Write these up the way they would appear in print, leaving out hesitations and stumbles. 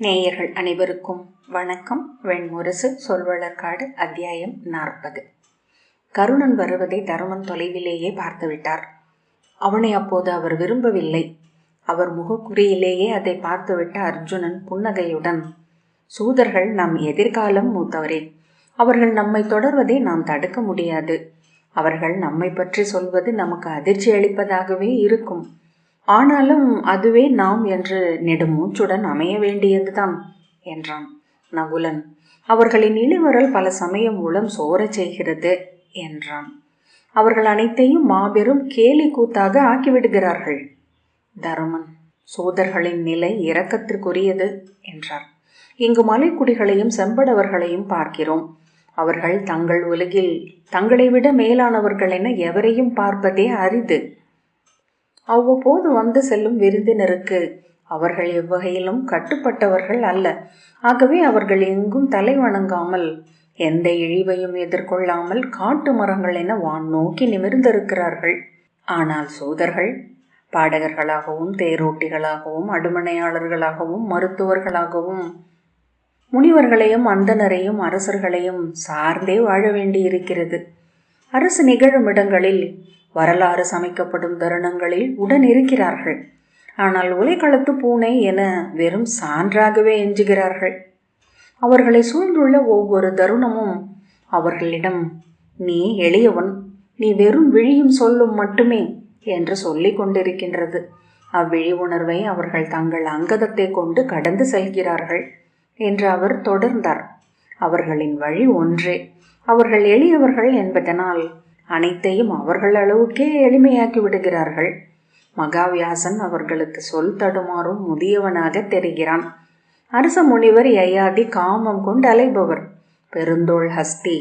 நேயர்கள் அனைவருக்கும் வணக்கம். வெண்முரசு சொல்வழக்காடு அத்தியாயம் 40. கருணன் வருவதை தருமன் தொலைவிலேயே பார்த்துவிட்டார். அவனை அப்போது அவர் விரும்பவில்லை. அவர் முகக்குறியிலேயே அதை பார்த்துவிட்ட அர்ஜுனன் புன்னகையுடன், சூதர்கள் நம் எதிர்காலம் மூத்தவரே, அவர்கள் நம்மை தொடர்வதை நாம் தடுக்க முடியாது. அவர்கள் நம்மை பற்றி சொல்வது நமக்கு அதிர்ச்சி அளிப்பதாகவே இருக்கும். ஆனாலும் அதுவே நாம் என்று நெடுமூச்சுடன் அமைய வேண்டியதுதான் என்றான். நகுலன், அவர்களின் இழிவரல் பல சமயம் உளம் சோரச் செய்கிறது என்றான். அவர்கள் அனைத்தையும் மாபெரும் கேலி கூத்தாக ஆக்கிவிடுகிறார்கள். தருமன், சோதர்களின் நிலை இரக்கத்திற்குரியது என்றார். இங்கு மலைக்குடிகளையும் செம்படவர்களையும் பார்க்கிறோம். அவர்கள் தங்கள் உலகில் தங்களை விட மேலானவர்கள் என எவரையும் பார்ப்பதே அரிது. அவ்வப்போது வந்து செல்லும் விருந்தினருக்கு அவர்கள் எவ்வகையிலும் கட்டுப்பட்டவர்கள் அல்ல. ஆகவே அவர்கள் எங்கும் தலை வணங்காமல், எந்த இழிவையும் எதிர்கொள்ளாமல் காட்டு மரங்கள் என வான் நோக்கி நிமிர்ந்திருக்கிறார்கள். ஆனால் சோதர்கள் பாடகர்களாகவும் தேரோட்டிகளாகவும் அடுமனையாளர்களாகவும் மருத்துவர்களாகவும் முனிவர்களையும் அந்தனரையும் அரசர்களையும் சார்ந்தே வாழ வேண்டியிருக்கிறது. அரசு நிகழும் இடங்களில் வரலாறு சமைக்கப்படும் தருணங்களில் உடன் இருக்கிறார்கள். ஆனால் உலைக்களத்து பூனை என வெறும் சான்றாகவே எஞ்சுகிறார்கள். அவர்களை சூழ்ந்துள்ள ஒவ்வொரு தருணமும் அவர்களிடம், நீ எளியவன், நீ வெறும் விழியும் சொல்லும் மட்டுமே என்று சொல்லிக் கொண்டிருக்கின்றது. அவ்விழி உணர்வை அவர்கள் தங்கள் அங்கதத்தை கொண்டு கடந்து செல்கிறார்கள் என்று அவர் தொடர்ந்தார். அவர்களின் வழி ஒன்றே. அவர்கள் எளியவர்கள் என்பதனால் அனைத்தையும் அவர்கள் அளவுக்கே எளிமையாக்கி விடுகிறார்கள். மகாவியாசன் அவர்களுக்கு சொல் தடுமாறும் முதியவனாக தெரிகிறான். அரச முனிவர் யயாதி காமம் கொண்டு அலைபவர். பெருந்தோள் ஹஸ்தி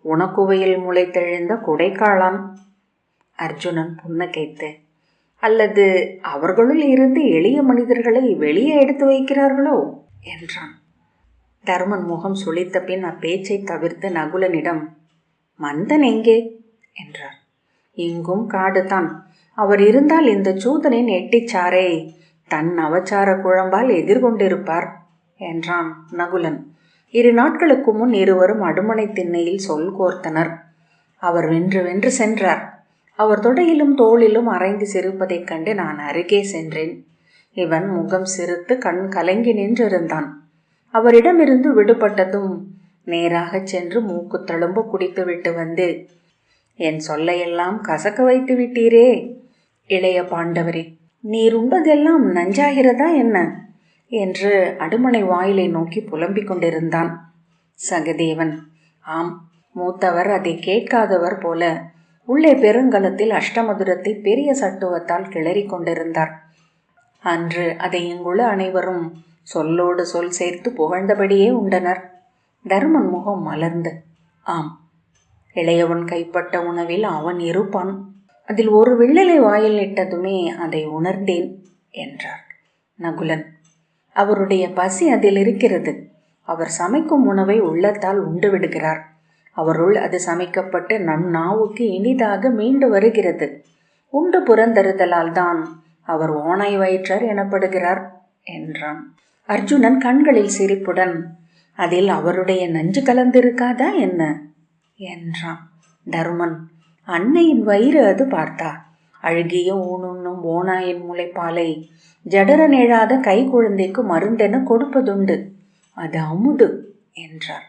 உணக்குவையில் முளைத்தெழுந்த குடைக்காளான். அர்ஜுனன் புன்னகைத்து, அல்லது அவர்களுள் இருந்து எளிய மனிதர்களை வெளியே எடுத்து வைக்கிறார்களோ என்றான். தருமன் முகம் சுளித்த பின் அப்பேச்சை தவிர்த்து நகுலனிடம், மந்தன் எங்கே என்றார். இங்கும் காடுதான். அவர் இருந்தால் இந்த சூதனின் எட்டிச்சாரை தன் அவச்சார குழம்பால் எதிர்கொண்டிருப்பார் என்றான் நகுலன். 2 நாட்களுக்கு முன் இருவரும் அடுமனை திண்ணையில் சொல் கோர்த்தனர். அவர் வென்று வென்று சென்றார். அவர் தொடையிலும் தோளிலும் அரைந்து சிரிப்பதைக் கண்டு நான் அருகே சென்றேன். இவன் முகம் சிரித்து கண் கலங்கி நின்றிருந்தான். அவரிடமிருந்து விடுபட்டதும் நேராக சென்று மூக்கு தழும்ப குடித்துவிட்டு வந்து, என் சொல்லையெல்லாம் கசக்க வைத்து விட்டீரே இளைய பாண்டவரே, நீர் உண்டதெல்லாம் நஞ்சாகிறதா என்ன என்று அடுமனை வாயிலை நோக்கி புலம்பிக் கொண்டிருந்தான். சகதேவன், ஆம், மூத்தவர் அதை கேட்காதவர் போல உள்ளே பெருங்கலத்தில் அஷ்டமதுரத்தை பெரிய சட்டுவத்தால் கிளறி கொண்டிருந்தார். அன்று அதை இங்குள்ள அனைவரும் சொல்லோடு சொல் சேர்த்து புகழ்ந்தபடியே உண்டனர். தருமன் முகம் மலர்ந்து, ஆம், இளையவன் கைப்பட்ட உணவில் அவன் இருப்பான். அதில் ஒரு வெள்ளலை வாயில் இட்டதுமே அதை உணர்ந்தேன் என்றார். நகுலன், அவருடைய பசி அதில் இருக்கிறது. அவர் சமைக்கும் உணவை உள்ளத்தால் உண்டு விடுகிறார். அவருள் அது சமைக்கப்பட்டு நம் நாவுக்கு இனிதாக மீண்டு வருகிறது. உண்டு புறந்தருதலால் தான் அவர் ஓனாய் வயிற்றர் எனப்படுகிறார் என்றான். அர்ஜுனன் கண்களில் சிரிப்புடன், அதில் அவருடைய நஞ்சு கலந்திருக்காதா என்ன என்றான். தருமன், அன்னையின் வயிறு அது பார்த்தா. அழுகிய ஊனுண்ணும் ஓனாயின் முளைப்பாலை ஜடரன் எழாத கை குழந்தைக்கு மருந்தென கொடுப்பதுண்டு. அது அமுது என்றார்.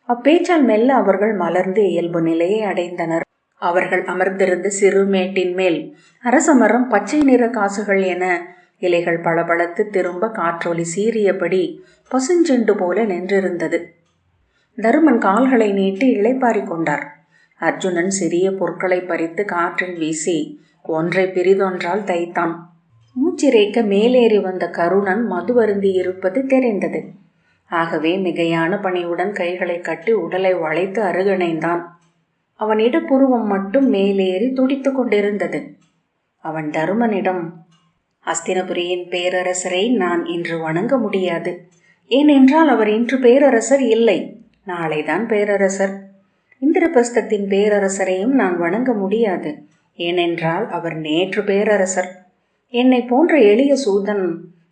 அப்பேச்சால் மெல்ல அவர்கள் மலர்ந்து இயல்பு நிலையை அடைந்தனர். அவர்கள் அமர்ந்திருந்த சிறு மேட்டின் மேல் அரச மரம் பச்சை நிற காசுகள் என இலைகள் பளபளத்து திரும்ப காற்றொலி சீறியபடி பசுஞ்செண்டு போல நின்றிருந்தது. தருமன் கால்களை நீட்டி இளைப்பாரி கொண்டார். அர்ஜுனன் சிறிய பொருட்களை பறித்து காற்றில் வீசி ஒன்றை பிரிதொன்றால் தைத்தான். மூச்சிறைக்க மேலேறி வந்த கருணன் மது வருந்தி இருப்பது தெரிந்தது. ஆகவே மிகையான பணியுடன் கைகளை கட்டி உடலை வளைத்து அருகணைந்தான். அவன் இடப்புருவம் மட்டும் மேலேறி துடித்து கொண்டிருந்தது. அவன் தருமனிடம், அஸ்தினபுரியின் பேரரசரை நான் இன்று வணங்க முடியாது. ஏனென்றால் அவர் இன்று பேரரசர் இல்லை, நாளைதான் பேரரசர். இந்திரபிரஸ்தத்தின் பேரரசரையும் நான் வணங்க முடியாது. ஏனென்றால் அவர் நேற்று பேரரசர். என்னை போன்ற எளிய சூதன்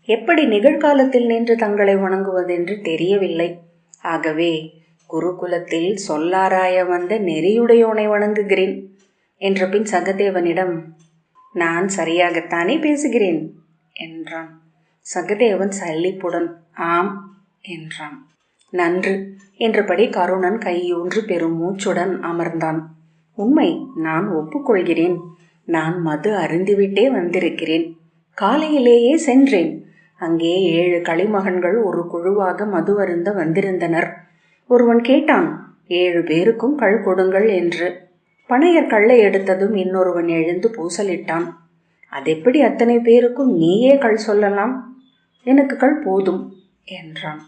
எப்படி நிகழ்காலத்தில் நின்று தங்களை வணங்குவதென்று தெரியவில்லை. ஆகவே குருகுலத்தில் சொல்லாராய வந்த நெறியுடையோனை வணங்குகிறேன் என்ற பின் சகதேவனிடம், நான் சரியாகத்தானே பேசுகிறேன் என்றான். சகதேவன் சல்லிப்புடன் ஆம் என்றான். நன்று என்றபடி கருணன் கையூன்று பெரும் மூச்சுடன் அமர்ந்தான். உண்மை, நான் ஒப்புக்கொள்கிறேன். நான் மது அருந்திவிட்டே வந்திருக்கிறேன். காலையிலேயே சென்றேன். அங்கே 7 களிமகன்கள் ஒரு குழுவாக மது அருந்த வந்திருந்தனர். ஒருவன் கேட்டான், 7 பேருக்கும் கள் கொடுங்கள் என்று. பனையர் கள்ளை எடுத்ததும் இன்னொருவன் எழுந்து பூசலிட்டான். அதெப்படி அத்தனை பேருக்கும் நீயே கள் சொல்லலாம்? எனக்கு கள் போதும் என்றான்.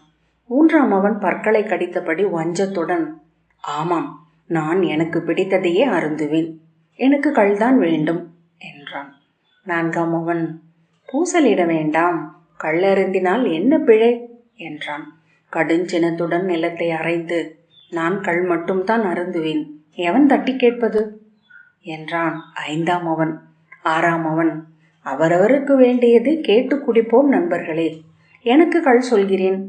3ஆம் அவன் பற்களை கடித்தபடி வஞ்சத்துடன், ஆமாம், நான் எனக்கு பிடித்ததையே அருந்துவேன். எனக்கு கள்தான் வேண்டும் என்றான். 4ஆம் அவன், பூசலிட வேண்டாம், கள்ளருந்தினால் என்ன பிழை என்றான். கடுஞ்சினத்துடன் நிலத்தை அரைந்து, நான் கள் மட்டும்தான் அருந்துவேன், எவன் தட்டி கேட்பது என்றான். 5ஆம் அவன். 6ஆம் அவன், அவரவருக்கு வேண்டியதை கேட்டு குடிப்போம் நண்பர்களே, எனக்கு கள் சொல்கிறேன்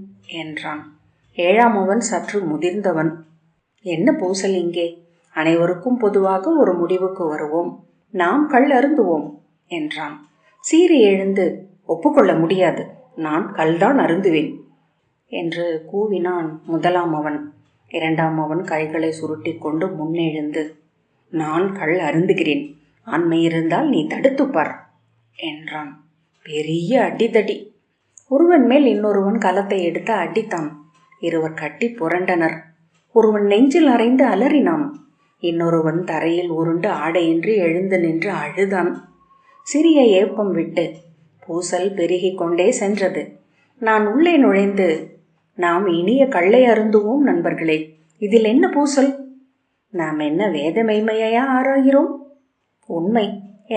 என்றான். 7ஆம் அவன் சற்று முதிர்ந்தவன், என்ன பூசல் இங்கே? அனைவருக்கும் பொதுவாக ஒரு முடிவுக்கு வருவோம், நாம் கள் அருந்துவோம் என்றான். சீறி எழுந்து, ஒப்புக்கொள்ள முடியாது, நான் கல்தான் அருந்துவேன் என்று கூவினான் 1ஆம் அவன். 2ஆம் அவன் கைகளை சுருட்டி கொண்டு முன்னெழுந்து, நான் கள் அருந்துகிறேன், ஆண்மை இருந்தால் நீ தடுத்துப்பார் என்றான். பெரிய அடிதடி. ஒருவன் மேல் இன்னொருவன் கலத்தை எடுத்து அடித்தான். இருவர் கட்டி புரண்டனர். ஒருவன் நெஞ்சில் அறைந்து அலறினான். இன்னொருவன் தரையில் உருண்டு ஆடையின்றி எழுந்து நின்று அழுதான். சிறிய ஏப்பம் விட்டு பூசல் பெருகி கொண்டே சென்றது. நான் உள்ளே நுழைந்து, நாம் இனிய கள்ளை அருந்துவோம் நண்பர்களே, இதில் என்ன பூசல்? நாம் என்ன வேத மெய்மையா ஆராகிறோம்? உண்மை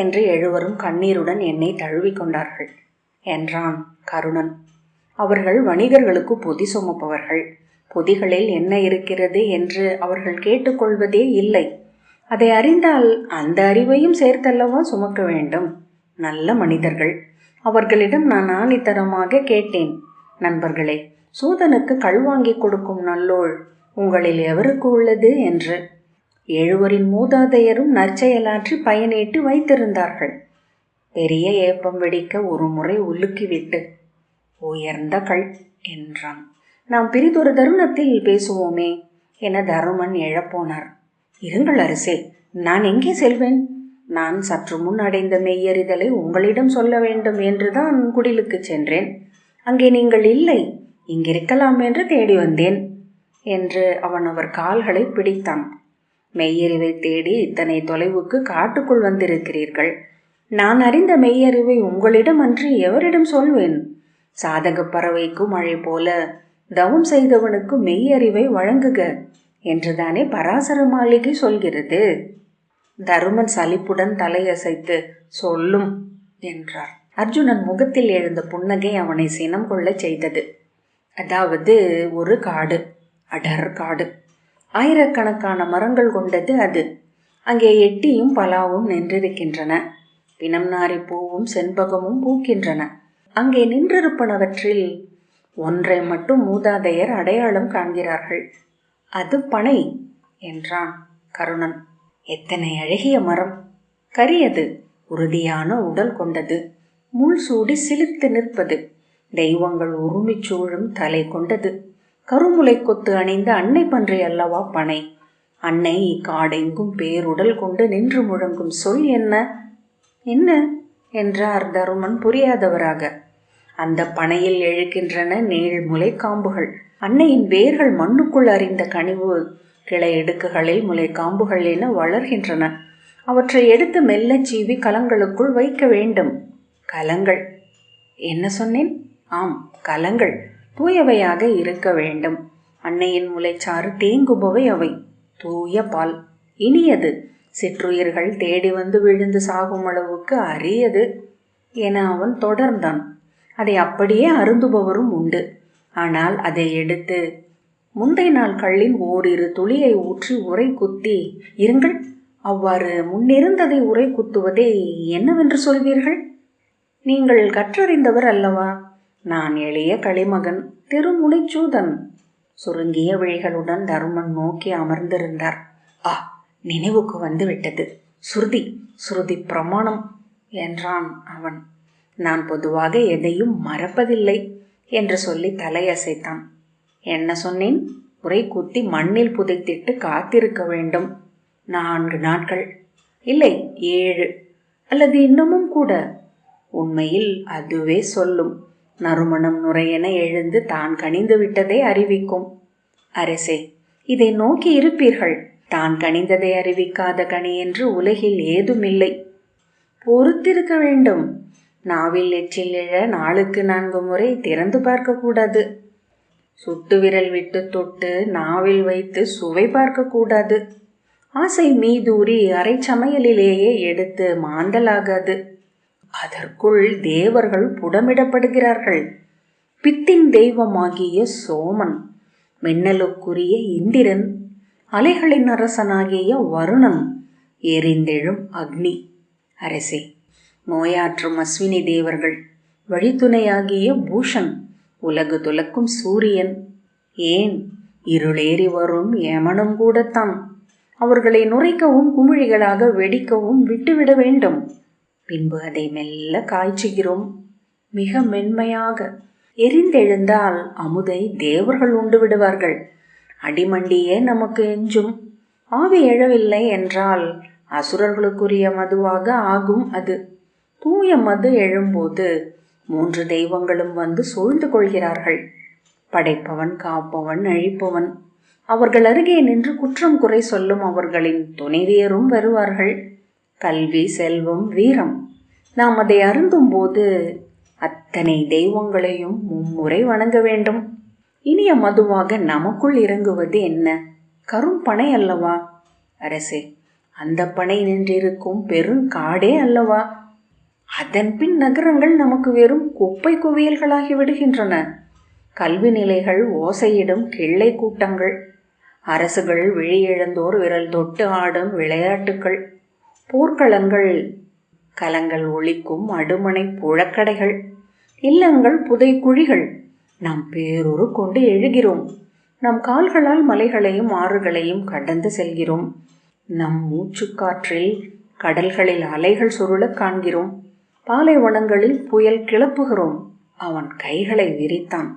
என்று 7வரும் கண்ணீருடன் என்னை தழுவிக்கொண்டார்கள் என்றான் கருணன். அவர்கள் வணிகர்களுக்கு பொதி சுமப்பவர்கள். பொதிகளில் என்ன இருக்கிறது என்று அவர்கள் கேட்டுக்கொள்வதே இல்லை. அதை அறிந்தால் அந்த அறிவையும் சேர்த்தல்லவா சுமக்க வேண்டும். நல்ல மனிதர்கள். அவர்களிடம் நான் ஆணித்தரமாக கேட்டேன், நண்பர்களே, சூதனுக்கு கள் வாங்கி கொடுக்கும் நல்லோள் உங்களில் எவருக்கு உள்ளது என்று. 7வரின் மூதாதையரும் நற்செயலாற்றி பயனேற்று வைத்திருந்தார்கள். பெரிய ஏப்பம் வெடிக்க ஒரு முறை உலுக்கிவிட்டு, உயர்ந்த கள் என்றான். நாம் பிரிதொரு தருணத்தில் பேசுவோமே என தருமன் எழப்போனார். இருங்கள் அரசே, நான் எங்கே செல்வேன்? நான் சற்று முன் அடைந்த மெய்யறிதலை உங்களிடம் சொல்ல வேண்டும் என்றுதான் குடிலுக்கு சென்றேன். அங்கே நீங்கள் இல்லை, இங்கிருக்கலாம் என்று தேடி வந்தேன் என்று அவன் அவர் கால்களை பிடித்தான். மெய்யறிவை தேடி இத்தனை தொலைவுக்கு காட்டுக்குள் வந்திருக்கிறீர்கள். நான் அறிந்த மெய்யறிவை உங்களிடம் அன்றி எவரிடம் சொல்வேன்? சாதக பறவைக்கு மழை போல தவம் செய்தவனுக்கு மெய்யறிவை வழங்குக என்றுதானே பராசர மாளிகை சொல்கிறது. தருமன் சலிப்புடன் தலையசைத்து, சொல்லும் என்றார். அர்ஜுனன் முகத்தில் எழுந்த புன்னகை அவனை சினம் கொள்ள செய்தது. அதாவது ஒரு காடு, அடர் காடு, ஆயிரக்கணக்கான மரங்கள் கொண்டது அது. அங்கே எட்டியும் பலாவும் நின்றிருக்கின்றன. பிணம் நாரி பூவும் செண்பகமும் பூக்கின்றன. அங்கே நின்றிருப்பனவற்றில் ஒன்றை மட்டும் மூதாதையர் அடையாளம் காண்கிறார்கள். அது பனை என்றான் கருணன். எத்தனை அழகிய மரம்! கரியது, உறுதியான உடல் கொண்டது, முள் சூடி சிலிர்த்து நிற்பது, தெய்வங்கள் உருமிச் சூழும் தலை கொண்டது, கருமுலை கொத்து அணிந்த அன்னை பன்றி அல்லவா பனை. அன்னை காடெங்கும் பேருடல் கொண்டு நின்று முழங்கும் சொல் என்ன? என்ன என்றார் தருமன் புரியாதவராக. அந்த பனையில் எழுக்கின்றன நீள்முலை காம்புகள். அன்னையின் வேர்கள் மண்ணுக்குள் அறிந்த கனிவு கிளை எடுக்குகளில் முளை காம்புகள் என வளர்கின்றன. அவற்றை எடுத்து மெல்ல சீவி கலங்களுக்குள் வைக்க வேண்டும். கலங்கள்? என்ன சொன்னேன்? ஆம், கலங்கள் தூயவையாக இருக்க வேண்டும். அன்னையின் முளைச்சாறு தேங்குபவை அவை. தூய பால், இனியது, சிற்றுயிர்கள் தேடி வந்து விழுந்து சாகும் அளவுக்கு அரியது என அவன் தொடர்ந்தான். அதை அப்படியே அருந்துபவரும் உண்டு. ஆனால் அதை எடுத்து முந்தைய நாள் கள்ளின் ஓரிரு துளியை ஊற்றி உரை குத்தி, இருங்கள், அவ்வாறு முன்னிருந்ததை உரை குத்துவதை என்னவென்று சொல்வீர்கள்? நீங்கள் கற்றறிந்தவர் அல்லவா? நான் எளிய களிமகன், திருமுனைச்சூதன். சுருங்கிய விழிகளுடன் தருமன் நோக்கி அமர்ந்திருந்தார். ஆ, நினைவுக்கு வந்து விட்டது. ஸ்ருதி, ஸ்ருதி பிரமாணம் என்றான் அவன். நான் பொதுவாக எதையும் மறப்பதில்லை என்று சொல்லி தலையசைத்தான். என்ன சொன்னேன்? உரை குத்தி மண்ணில் புதைத்திட்டு காத்திருக்க வேண்டும். 4 நாட்கள், இல்லை 7, அல்லது இன்னமும் கூட. உண்மையில் அதுவே சொல்லும். நறுமணம் நுரையென எழுந்து தான் கனிந்து விட்டதை அறிவிக்கும். அரசே, இதை நோக்கி இருப்பீர்கள். தான் கனிந்ததை அறிவிக்காத கனி என்று உலகில் ஏதுமில்லை. பொறுத்திருக்க வேண்டும். நாவில் எச்சில் எழ நாளுக்கு 4 முறை திறந்து பார்க்க கூடாது. சுட்டு விரல் விட்டு தொட்டு நாவில் வைத்து சுவை பார்க்க கூடாது. ஆசை மீதூறி அரை சமையலிலேயே எடுத்து மாந்தலாகாது. அதற்குள் தேவர்கள் புடமிடப்படுகிறார்கள். பித்தின் தெய்வமாகிய சோமன், மின்னலுக்குரிய இந்திரன், அலைகளின் அரசனாகிய வருணன், எரிந்தெழும் அக்னி. அரசே, நோயாற்றும் அஸ்வினி தேவர்கள், வழித்துணையாகிய பூஷன், உலகு துலக்கும் சூரியன், ஏன் இருளேறி வரும் யமனும் கூடத்தான். அவர்களை நுரைக்கவும் குமிழிகளாக வெடிக்கவும் விட்டுவிட வேண்டும். பின்பு அதை மெல்ல காய்ச்சுகிறோம், மிக மென்மையாக. எரிந்தெழுந்தால் அமுதை தேவர்கள் உண்டு விடுவார்கள். அடிமண்டியே நமக்கு எஞ்சும். ஆவி எழவில்லை என்றால் அசுரர்களுக்குரிய மதுவாக ஆகும் அது. தூய மது எழும்போது 3 தெய்வங்களும் வந்து சூழ்ந்து கொள்கிறார்கள். படைப்பவன், காப்பவன், அழிப்பவன். அவர்கள் அருகே நின்று குற்றம் குறை சொல்லும் அவர்களின் துணைவியரும் வருவார்கள். கல்வி, செல்வம், வீரம். நாம் அதை அருந்தும் போது அத்தனை தெய்வங்களையும் 3 முறை வணங்க வேண்டும். இனிய மதுவாக நமக்குள் இறங்குவது என்ன? கரும்பனை அல்லவா? அரசே, அந்த பனை நின்றிருக்கும் பெருங்காடே அல்லவா? அதன் பின் நகரங்கள் நமக்கு வெறும் குப்பை குவியல்களாகி விடுகின்றன. கல்வி நிலைகள் ஓசையிடும் கிள்ளை கூட்டங்கள். அரசுகள் விழியிழந்தோர் விரல் தொட்டு ஆடும் விளையாட்டுக்கள். போர்க்களங்கள் கலங்கள் ஒலிக்கும் அடுமனை புழக்கடைகள். இல்லங்கள் புதைக்குழிகள். நாம் பேரொரு கொண்டு எழுகிறோம். நம் கால்களால் மலைகளையும் ஆறுகளையும் கடந்து செல்கிறோம். நம் மூச்சுக்காற்றில் கடல்களில் அலைகள் சுருள காண்கிறோம். பாலைவனங்களில் புயல் கிளப்புகிறோம். அவன் கைகளை விரித்தான்.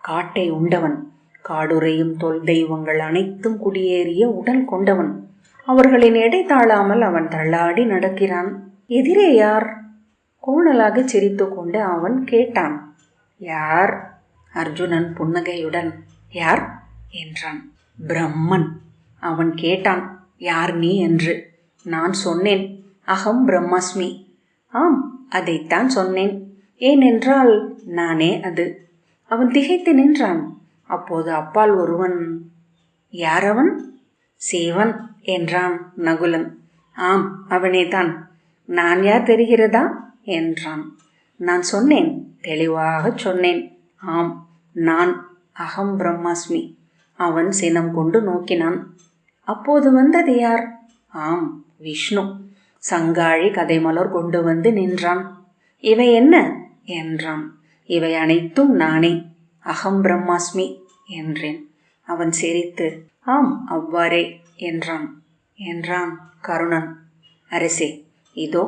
காட்டை உண்டவன், காடுறையும் தொல் தெய்வங்கள் அனைத்தும் குடியேறிய உடல் கொண்டவன். அவர்களின் எடை தாழாமல் அவன் தள்ளாடி நடக்கிறான். எதிரே யார்? கோணலாக சிரித்து கொண்டு அவன் கேட்டான். யார்? அர்ஜுனன் புன்னகையுடன் யார் என்றான். பிரம்மன். அவன் கேட்டான், யார் நீ என்று. நான் சொன்னேன், அகம் பிரம்மாஸ்மி. ஆம், அதைத்தான் சொன்னேன். ஏனென்றால் நானே அது. அவன் திகைத்து நின்றான். அப்போது அப்பால் ஒருவன், யார் அவன்? சிவன் என்றான் நகுலன். ஆம், அவனேதான். நான் யார் தெரிகிறதா என்றான். நான் சொன்னேன், தெளிவாக சொன்னேன். ஆம், நான் அகம் பிரம்மாஸ்மி. அவன் சினம் கொண்டு நோக்கினான். அப்போது வந்தது யார்? ஆம், விஷ்ணு. சங்காழி கதைமலர் கொண்டு வந்து நின்றான். இவை என்ன என்றான். இவை அனைத்தும் நானே, அகம் பிரம்மாஸ்மி என்றேன். அவன் சிரித்து, ஆம், அவ்வாறே என்றான் கருணன். அரசே, இதோ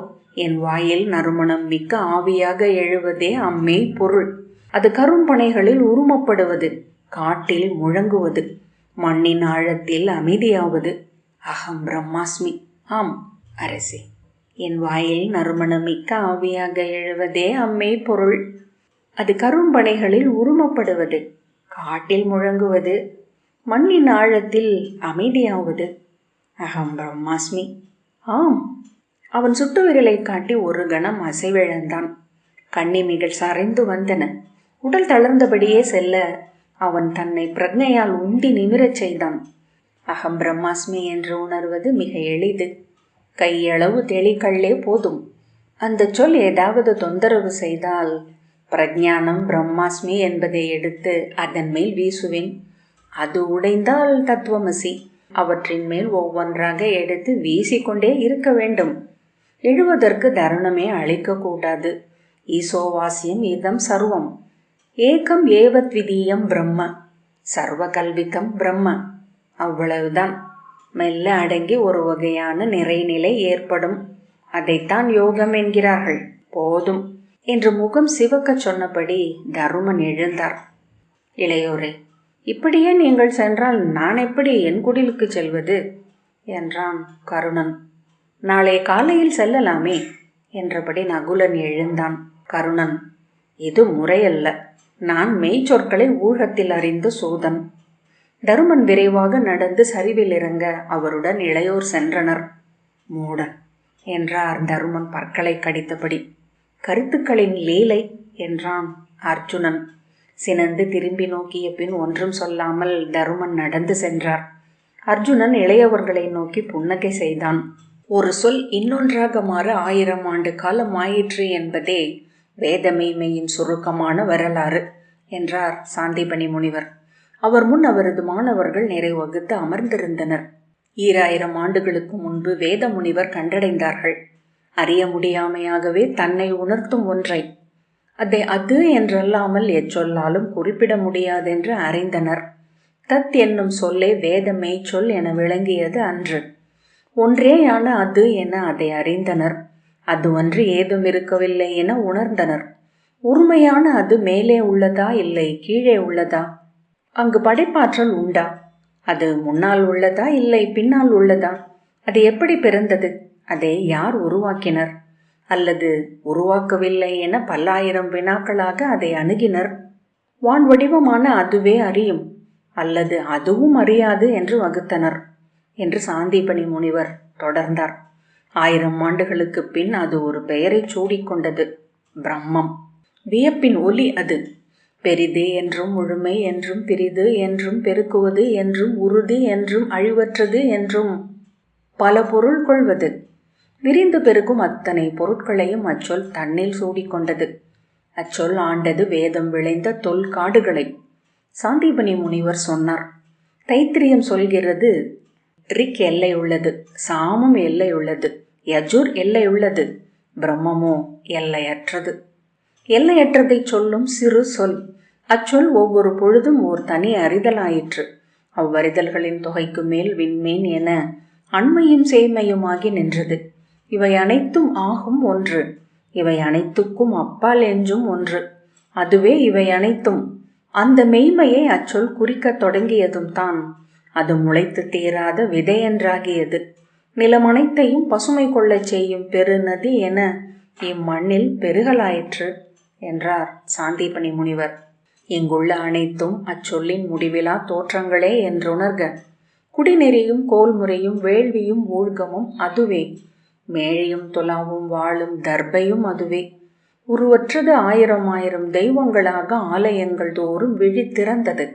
என் வாயில் நறுமணம் மிக்க ஆவியாக எழுவதே அம்மே பொருள். அது கரும்பனைகளில் உருமப்படுவது, காட்டில் முழங்குவது, மண்ணின் ஆழத்தில் அமைதியாவது. அகம் பிரம்மாஸ்மி. ஆம் அரசே, என் வாயில் நறுமணம் மிக்க ஆவியாக எழுவதே அம்மே பொருள். அது கரும்பனைகளில் உருமப்படுவது, காட்டில் முழங்குவது, மண்ணின் ஆழத்தில் அமைதியாவது. அகம் பிரம்மாஸ்மி. ஆம். அவன் சுட்டு விரலை காட்டி ஒரு கணம் அசைவிழந்தான். கண்ணிமைகள் சரைந்து வந்தன. உடல் தளர்ந்தபடியே செல்ல அவன் தன்னை பிரக்ஞையால் உண்டி நிமிரச் செய்தான். அகம் பிரம்மாஸ்மி என்று உணர்வது மிக எளிது. கையளவு தெளிக்கள்ளே போதும். அந்த சொல் ஏதாவது தொந்தரவு செய்தால் பிரஜானம் பிரம்மாஸ்மி என்பதை எடுத்து அதன் மேல் வீசுவேன். அது உடைந்தால் தத்துவமசி. அவற்றின் மேல் ஒவ்வொன்றாக எடுத்து வீசிக்கொண்டே இருக்க வேண்டும். எழுவதற்கு தருணமே அளிக்கக்கூடாது. ஈசோவாசியம் இதம் சர்வம். ஏகம் ஏவத்விதீயம் பிரம்ம சர்வ கல்விதம் பிரம்ம. அவ்வளவுதான். மெல்ல அடங்கி ஒரு வகையான நிறைநிலை ஏற்படும். அதைத்தான் யோகம் என்கிறார்கள். போதும் என்று முகம் சிவக்க சொன்னபடி தருமன் எழுந்தார். இளையோரே, இப்படியே நீங்கள் சென்றால் நான் எப்படி என் குடிலுக்கு செல்வது என்றான் கருணன். நாளை காலையில் செல்லலாமே என்றபடி நகுலன் எழுந்தான். கருணன், இது முறையல்ல. நான் மெய்ச்சொற்களை ஊழத்தில் அறிந்து சூதன். தருமன் விரைவாக நடந்து சரிவில் இறங்க அவருடன் இளையோர் சென்றனர். மூடன் என்றார் தருமன் பற்களை கடித்தபடி. கருத்துக்களின் லீலை என்றான் அர்ஜுனன். சினந்து திரும்பி நோக்கிய பின் ஒன்றும் சொல்லாமல் தருமன் நடந்து சென்றார். அர்ஜுனன் இளையவர்களை நோக்கி புன்னகை செய்தான். ஒரு சொல் இன்னொன்றாக மாற 1000 ஆண்டு காலம் ஆயிற்று என்பதே வேதமெய்மையின் சுருக்கமான வரலாறு என்றார் சாந்திபனி முனிவர். அவர் முன் அவரது மாணவர்கள் நிறைவகுத்து அமர்ந்திருந்தனர். 2000 ஆண்டுகளுக்கு முன்பு வேத முனிவர் கண்டடைந்தார்கள். அறிய முடியாமையாகவே தன்னை உணர்த்தும் ஒன்றை. அதை அது என்றல்லாமல் எச்சொல்லாலும் குறிப்பிட முடியாதென்று அறிந்தனர். தத் என்னும் சொல்லே வேத மெய்ச்சொல் என விளங்கியது அன்று. ஒன்றேயான அது என அதை அறிந்தனர். அது ஒன்று ஏதும் இருக்கவில்லை என உணர்ந்தனர். உண்மையான அது மேலே உள்ளதா இல்லை கீழே உள்ளதா? அங்கு படைப்பாற்றல் உண்டா? அது முன்னால் உள்ளதா இல்லை பின்னால் உள்ளதா? அது எப்படி பிறந்தது? அதை யார் உருவாக்கினர்? அல்லது உருவாக்கவில்லை என 1000 வினாக்களாக அதை அணுகினர். வான் வடிவமான அதுவே அறியும் அல்லது அதுவும் அறியாது என்று வகுத்தனர் என்று சாந்திபனி முனிவர் தொடர்ந்தார். 1000 ஆண்டுகளுக்கு பின் அது ஒரு பெயரை சூடிக்கொண்டது, பிரம்மம். வியப்பின் ஒலி அது. பெரிது என்றும் முழுமை என்றும் பிரிது என்றும் பெருக்குவது என்றும் உறுதி என்றும் அழிவற்றது என்றும் பல பொருள் கொள்வது. விரிந்து பெருகும் அத்தனை பொருட்களையும் அச்சொல் தன்னில் சூடிக்கொண்டது. அச்சொல் ஆண்டது வேதம் விளைந்த தொல்காடுகளை. சாந்திபனி முனிவர் சொன்னார். தைத்திரியம் சொல்கிறது, ரிக் எல்லை உள்ளது, சாமம் எல்லை உள்ளது, யஜுர் எல்லை உள்ளது, பிரம்மமோ எல்லையற்றது. எல்லையற்றதை சொல்லும் சிறு சொல். அச்சொல் ஒவ்வொரு பொழுதும் ஓர் தனி அறிதலாயிற்று. அவ்வறிதல்களின் தொகைக்கு மேல் விண்மீன் என அண்மையும் சேமையுமாகி நின்றது. இவை அனைத்தும் ஆகும் ஒன்று. இவை அனைத்துக்கும் அப்பால் என்றும் ஒன்று. அதுவே இவை அனைத்தும். அந்த மெய்மையை அச்சொல் குறிக்க தொடங்கியதும் தான் அது முளைத்து தீராத விதையென்றாகியது. நிலம் அனைத்தையும் பசுமை கொள்ளச் செய்யும் பெருநதி என இம்மண்ணில் பெருகலாயிற்று என்றார் சாந்திபனி முனிவர். இங்குள்ள அனைத்தும் அச்சொல்லின் முடிவிலா தோற்றங்களே என்றுணர்க. குடிநெறியும் கோல்முறையும் வேள்வியும் ஊழ்கமும் அதுவே. மேழையும் துலாவும் வாழும் தர்பையும் அதுவே. உருவற்றது 1000 தெய்வங்களாக ஆலயங்கள் தோறும் விழித்திறந்தது.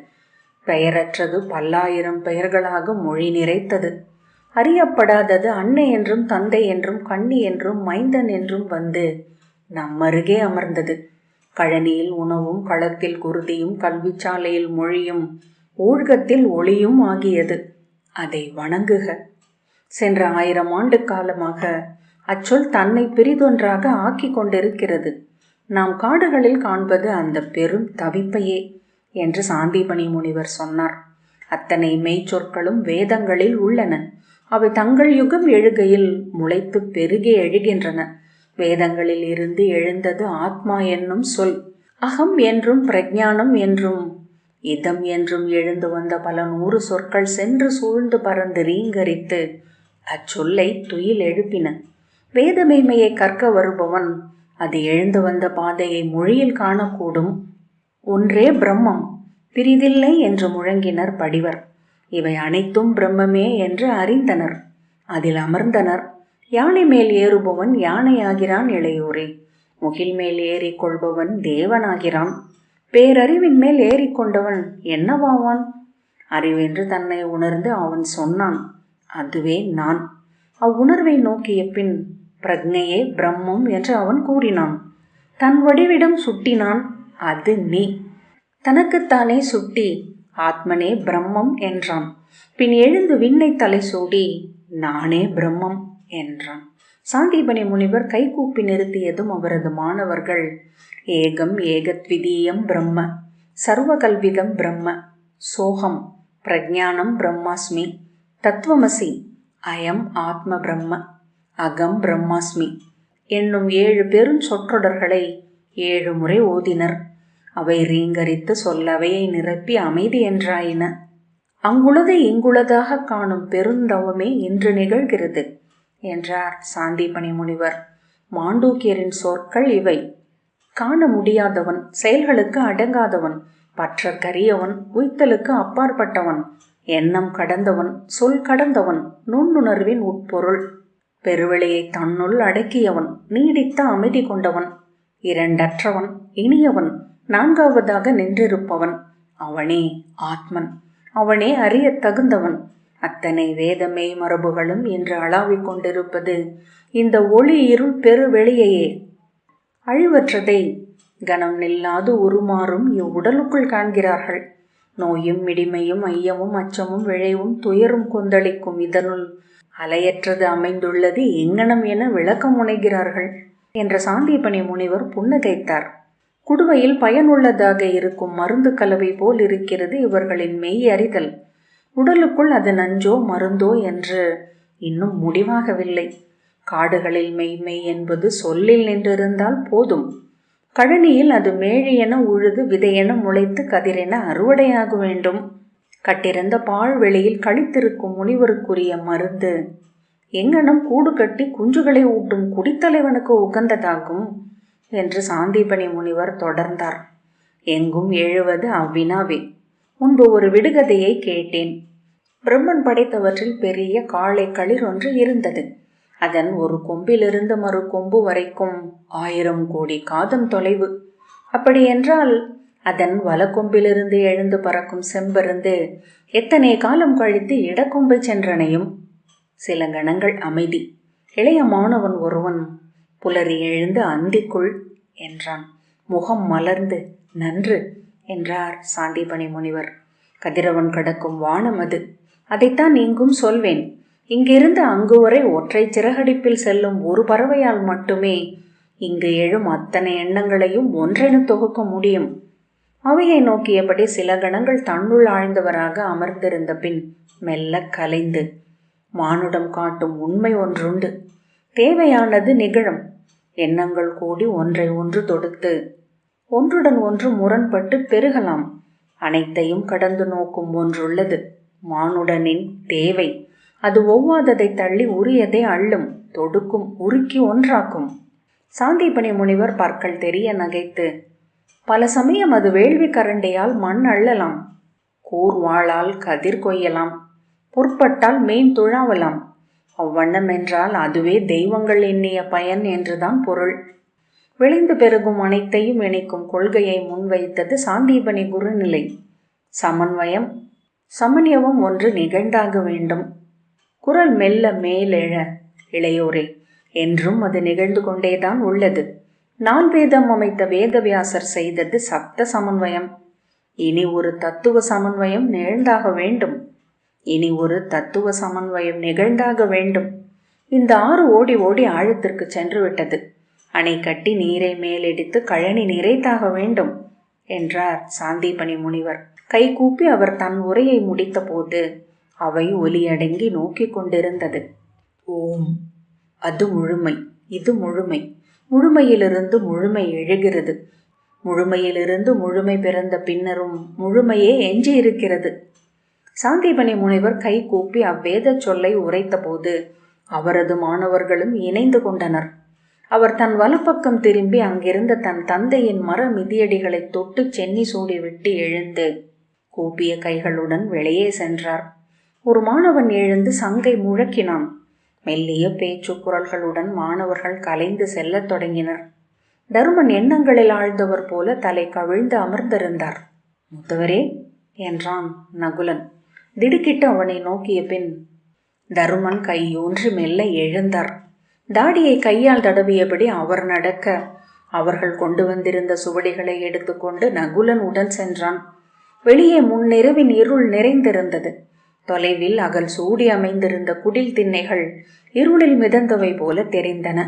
பெயரற்றது 10,000 பெயர்களாக மொழி நிறைத்தது. அறியப்படாதது அன்னை என்றும் தந்தை என்றும் கண்ணி என்றும் மைந்தன் என்றும் வந்து நம்மருகே அமர்ந்தது. கழனியில் உணவும் களத்தில் குருதியும் கல்விச்சாலையில் மொழியும் ஊழ்கத்தில் ஒளியும் ஆகியது. அதை வணங்குக. சென்ற 1000 ஆண்டு காலமாக அச்சொல் தன்னை பிரிதொன்றாக ஆக்கி கொண்டிருக்கிறது. நாம் காடுகளில் காண்பது அந்த பெரும் தவிப்பையே என்று சாந்திபனி முனிவர் சொன்னார். அத்தனை மெய்ச்சொற்களும் வேதங்களில் உள்ளன. அவை தங்கள் யுகம் எழுகையில் முளைத்து பெருகி எழுகின்றன. வேதங்களில் இருந்து எழுந்தது ஆத்மா என்னும் சொல். அகம் என்றும் பிரஜானம் என்றும் இதம் என்றும் எழுந்து வந்த பல 100 சொற்கள் சென்று சூழ்ந்து பறந்து ரீங்கரித்து அச்சொல்லை துயில் எழுப்பின. வேதமெய்மையை கற்க வருபவன் அது எழுந்து வந்த பாதையை மொழியில் காணக்கூடும். ஒன்றே பிரம்மம், பிரிதில்லை என்று முழங்கினர் படிவர். இவை அனைத்தும் பிரம்மமே என்று அறிந்தனர். அதில் அமர்ந்தனர். யானை மேல் ஏறுபவன் யானையாகிறான் இளையோரே. முகில் மேல் ஏறிக்கொள்பவன் தேவனாகிறான். பேரறிவின் மேல் ஏறிக்கொண்டவன் என்னவாவான்? அறிவென்று தன்னை உணர்ந்து அவன் சொன்னான், அதுவே நான். அவ்வுணர்வை நோக்கிய பின் பிரக்ஞையே பிரம்மம் என்று அவன் கூறினான். தன் வடிவிடம் சுட்டினான், அது நீ. தனக்குத்தானே சுட்டி ஆத்மனே பிரம்மம் என்றான். பின் எழுந்து விண்ணை தலை சூடி நானே பிரம்மம் என்றான். சாந்தீபனி முனிவர் கைகூப்பி நிறுத்தியதும் அவரது மாணவர்கள் ஏகம் ஏகத்விதீயம் பிரம்ம சர்வகல்விதம் பிரம்ம சோகம் பிரஜானம் பிரம்மாஸ்மி தத்துவமசி அயம் ஆத்ம பிரம்ம அகம் பிரம்மாஸ்மி என்னும் 7 பெரும் சொற்றொடர்களை 7 முறை ஓதினர். அவை ரீங்கரித்து சொல்லவையை நிரப்பி அமைதி என்றாயின. அங்குளதை இங்குளதாக காணும் பெருந்தவமே இன்று நிகழ்கிறது என்றார் சாந்தீபனி முனிவர். மாண்டூக்கியரின் சொற்கள் இவை: காண முடியாதவன், செயல்களுக்கு அடங்காதவன், பற்றற்கரியவன், உய்த்தலுக்கு அப்பாற்பட்டவன், எண்ணம் கடந்தவன், சொல் கடந்தவன், நுண்ணுணர்வின் உட்பொருள், பெருவெளியை தன்னுள் அடக்கியவன், நீடித்த அமைதி கொண்டவன், இரண்டற்றவன், இனியவன், நான்காவதாக நின்றிருப்பவன், அவனே ஆத்மன், அவனே அறிய தகுந்தவன். அத்தனை வேதமே மரபுகளும் என்று அளாவிக் கொண்டிருப்பது இந்த ஒளி இருள் பெருவெளியையே. அழிவற்றதை கனம் நில்லாது உருமாறும் இவ்வுடலுக்குள் காண்கிறார்கள். நோயும் மிடிமையும் ஐயமும் அச்சமும் விழைவும் துயரும் கொந்தளிக்கும் இதனுள் அலையற்றது அமைந்துள்ளது எங்கனம் என விளக்கம் முனைகிறார்கள் என்ற சாந்தீபனி முனிவர் புன்னகைத்தார். குடுவையில் பயனுள்ளதாக இருக்கும் மருந்து கலவை போல் இருக்கிறது இவர்களின் மெய் அறிதல். உடலுக்குள் அது நஞ்சோ மருந்தோ என்று இன்னும் முடிவாகவில்லை. காடுகளில் மெய்மை என்பது சொல்லில் நின்றிருந்தால் போதும். கழனியில் அது மேழியென உழுது விதையென முளைத்து கதிரென அறுவடையாக வேண்டும். கட்டிருந்த பாழ்வெளியில் கழித்திருக்கும் முனிவருக்குரிய மருந்து எங்கனம் கூடு கட்டி குஞ்சுகளை ஊட்டும் குடித்தலைவனுக்கு உகந்ததாகும் என்று சாந்தீபனி முனிவர் தொடர்ந்தார். எங்கும் எழுவது அவ்வினாவே. முன்பு ஒரு விடுகதையை கேட்டேன். பிரம்மன் படைத்தவற்றில் பெரிய காளை களிர் ஒன்று இருந்தது. அதன் ஒரு கொம்பிலிருந்து மறு கொம்பு வரைக்கும் 1000 கோடி காதம் தொலைவு. அப்படியென்றால் அதன் வலக்கொம்பிலிருந்து எழுந்து பறக்கும் செம்பருந்து எத்தனை காலம் கழித்து இடக்கொம்பை சென்றனையும். சில கணங்கள் அமைதி. இளைய மாணவன் ஒருவன் புலரி எழுந்து அந்திக்குள் என்றான். முகம் மலர்ந்து நன்று என்றார் சாந்தீபனி முனிவர். கதிரவன் கடக்கும் வானம் அது. அதைத்தான் இங்கும் சொல்வேன். இங்கிருந்து அங்கு வரை ஒற்றை சிறகடிப்பில் செல்லும் ஒரு பறவையால் மட்டுமே இங்கு எழும் அத்தனை எண்ணங்களையும் ஒன்றென தொகுக்க முடியும். அவையை நோக்கியபடி சில கணங்கள் தன்னுள் ஆழ்ந்தவராக அமர்ந்திருந்த பின் மெல்ல கலைந்து மானுடம் காட்டும் உண்மை ஒன்றுண்டு. தேவையானது நிகழும். எண்ணங்கள் கூடி ஒன்றை ஒன்று தொடுத்து ஒன்றுடன் ஒன்று முரண்பட்டு பெருகலாம். அனைத்தையும் கடந்து நோக்கும் ஒன்றுள்ளது, மானுடனின் தேவை. அது ஒவ்வாததை தள்ளி உரியதை அள்ளும், தொடுக்கும், உருக்கி ஒன்றாக்கும். சாந்தீபனி முனிவர் பற்கள் தெரிய நகைத்து, பல சமயம் அது வேள்வி கரண்டையால் மண் அள்ளலாம், கூர்வாளால் கதிர் கொய்யலாம், பொற்பட்டால் மீன் துழாவலாம். அவ்வண்ணம் என்றால் அதுவே தெய்வங்கள் எண்ணிய பயன் என்றுதான் பொருள். விளைந்து பெருகும் அனைத்தையும் இணைக்கும் கொள்கையை முன்வைத்தது சாந்தீபனி குருநிலை. சமன்வயம், சமன்யவம் ஒன்று நிகழ்ந்தாக வேண்டும். குரல் மெல்ல மேலெழ, இளையோரே, என்றும் அது நிகழ்ந்து கொண்டேதான் உள்ளது. 4 வேதம் அமைத்த வேதவியாசர் செய்தது சப்த சமன்வயம். இனி ஒரு தத்துவ சமன்வயம் நிகழ்ந்தாக வேண்டும். நிகழ்ந்தாக வேண்டும். இந்த ஆறு ஓடி ஓடி ஆழத்திற்கு சென்று விட்டது. அணை கட்டி நீரை மேலெடுத்து கழனி நிறைத்தாக வேண்டும் என்றார் சாந்தீபனி முனிவர். கை கூப்பி அவர் தன் உரையை முடித்த போது அவை ஒலியடங்கி நோக்கி கொண்டிருந்தது. ஓம், அது முழுமை, இது முழுமை. முழுமையிலிருந்து முழுமை எழுகிறது. முழுமையிலிருந்து முழுமை பிறந்த பின்னரும் முழுமையே எஞ்சி இருக்கிறது. சாந்தீபனி முனிவர் கை கூப்பி அவ்வேத சொல்லை உரைத்த போது அவரது மாணவர்களும் இணைந்து கொண்டனர். அவர் தன் வலப்பக்கம் திரும்பி அங்கிருந்த தன் தந்தையின் மர மிதியடிகளை தொட்டு சென்னி சூடிவிட்டு எழுந்து கூப்பிய கைகளுடன் வெளியே சென்றார். ஒரு மாணவன் எழுந்து சங்கை முழக்கினான். மெல்லிய பேச்சு குரல்களுடன் மாணவர்கள் கலைந்து செல்லத் தொடங்கினர். தருமன் எண்ணங்களில் ஆழ்ந்தவர் போல தலை கவிழ்ந்து அமர்ந்திருந்தார். முத்தவரே என்றான் நகுலன். திடுக்கிட்டு அவனை நோக்கிய பின் தருமன் கையூன்றி மெல்ல எழுந்தார். தாடியை கையால் தடவியபடி அவர் நடக்க அவர்கள் கொண்டு வந்திருந்த சுவடிகளை எடுத்துக்கொண்டு நகுலன் உடன் சென்றான். வெளியே முன்னிரவின் இருள் நிறைந்திருந்தது. தொலைவில் அகல் சூடி அமைந்திருந்த குடில் திண்ணைகள் இருளில் மிதந்தவை போல தெரிந்தன.